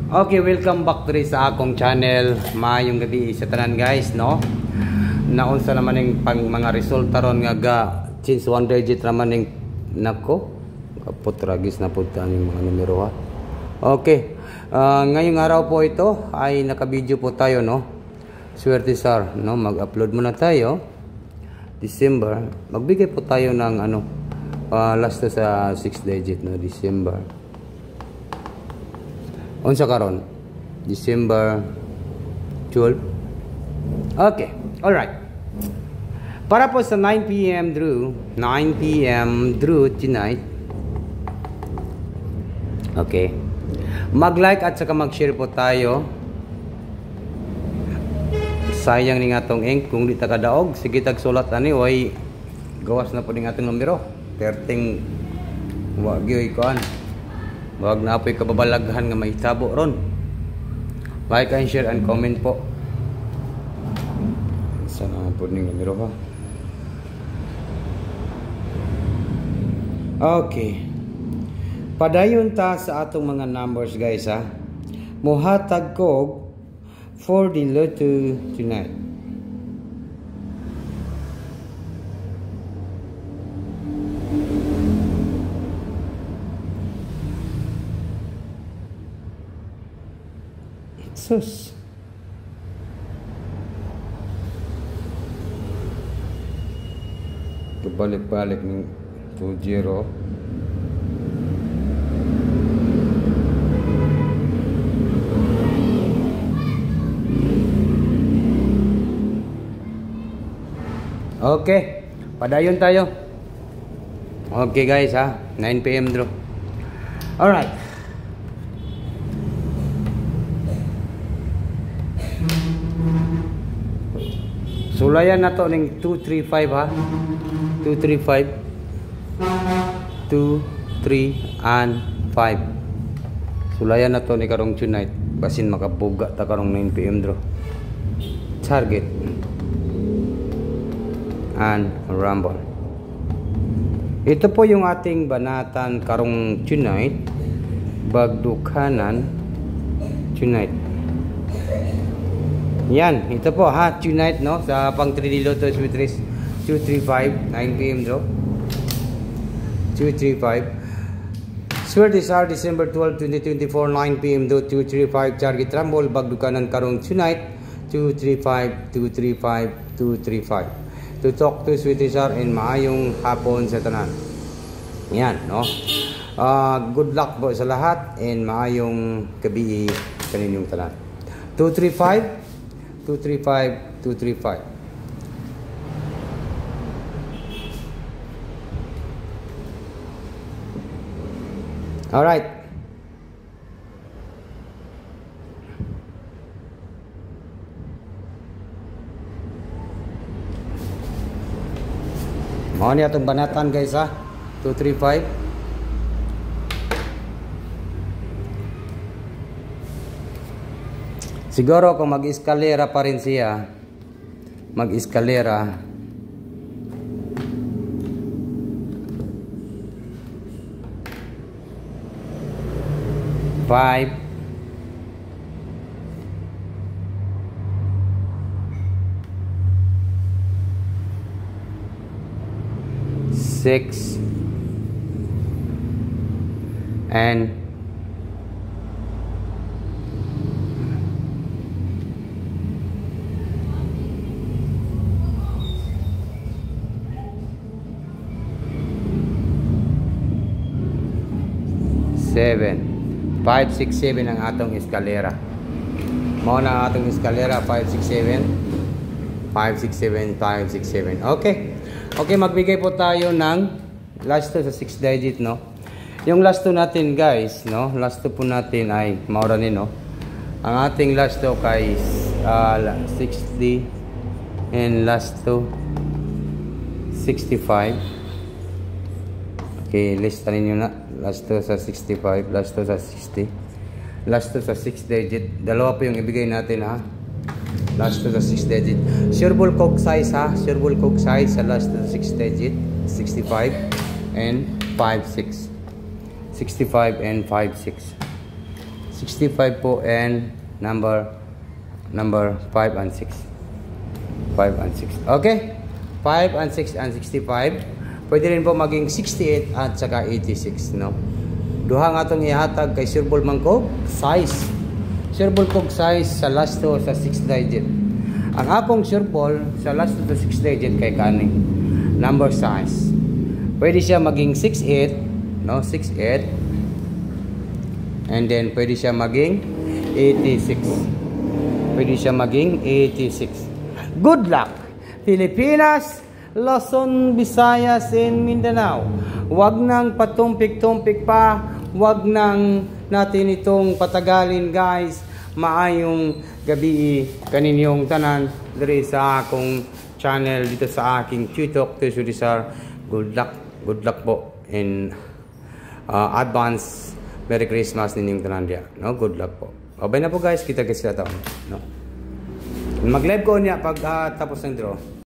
Okay, welcome back to sa akong channel. Maayong gabi sa tanan guys, no? Naunsa naman yung mga resulta ron nga since 1 digit naman yung nako. Kaputragis na po yung mga numero ha. Okay. Ngayong araw po ito ay naka-video po tayo, no? Swerte sir, no? Mag-upload muna tayo. December. Magbigay po tayo ng last sa 6 digit, no? December. Unsa karon? December 12. Okay, all right. Para po sa 9 p.m. Drew tonight. Okay. Mag-like at saka mag-share po tayo. Sayang ni atong ink kung di ta kadaog, sige tag sulat ani way gawas na po ning atong numero. 13 wa gyoy kuan. Wag na apoy kababalaghan nga mahitabo ron. Like and share and comment po. Sana po ning numero ha. Okay. Padayon ta sa atong mga numbers guys ha. Muhatag ko for the lotto tonight. Sus. Kebalik-balik ng 20. Okay, padayon tayo. Okay guys ha, 9 p.m. draw. Alright. Sulayan na to ng 235 ha. 235 2, 3 and 5. Sulayan na to ni karong tonight. Basin makabuga ta karong 9 p.m. draw. Target and rumble. Ito po yung ating banatan karong tonight. Bagdukanan tonight. Yan, ito po ha, tonight no, sa pang 3D Lotto Sweet Race 235, 9 p.m. draw 235. Swerte sir, December 12, 2024, 9 p.m. draw 235. Target rumble, bagdukanan karong tonight 235, 235, 235. To talk to Swerte sir and maayong hapon sa tanan. Yan no. Good luck po sa lahat and maayong gabi kaninyong tanan. 235 235 235. All right. Mao ni atong banatan guys ha. 235. Siguro kung mag-eskalera pa rin siya, mag-eskalera, five, six, and 7. 5, 6, 7 ang atong eskalera. Mao na ang atong eskalera 5, 6, 7. 5, 6, 7, 5, 6, 7. Okay. Okay, magbigay po tayo ng last 2 sa 6 digit, no. Yung last 2 natin, guys, no. Last 2 po natin ay maura ni, no. Ang ating last 2 kay 60 and last 2 65. Okay, listanin nyo na. Last 2 sa 65, last 2 sa 60. Last 2 sa 6 digit. Dalawa po yung ibigay natin ha. Last 2 sa 6 digit. Sureball coke size ha. Sureball coke size sa last 2 sa 6 digit. 65 and 56. 65 and 56. 65 po, and number 5 and 6. 5 and 6. Okay? 5 and 6 and 65. Pwede rin po maging 68 at saka 86, no? Duha nga itong ihatag kay Sir Bol Mangkog, size. Sir Bol kog size sa last to sa 6 digit. Ang akong Sir Bol sa last to 6 digit kay kaning number size. Pwede siya maging 68, no? 68. And then pwede siya maging 86. Pwede siya maging 86. Good luck, Pilipinas, Luzon, Visayas, and Mindanao. Wag nang patumpik-tumpik pa. Wag nang natin itong patagalin, guys. Maayong gabi kaninyong tanan diri sa akong channel dito sa aking tutok to Sudisar. Good luck po in advance. Merry Christmas ninyong tanan dia. No, good luck po. Okay na po, guys. Kita-kits na taon, no. Mag-live ko niya pag tapos ng draw.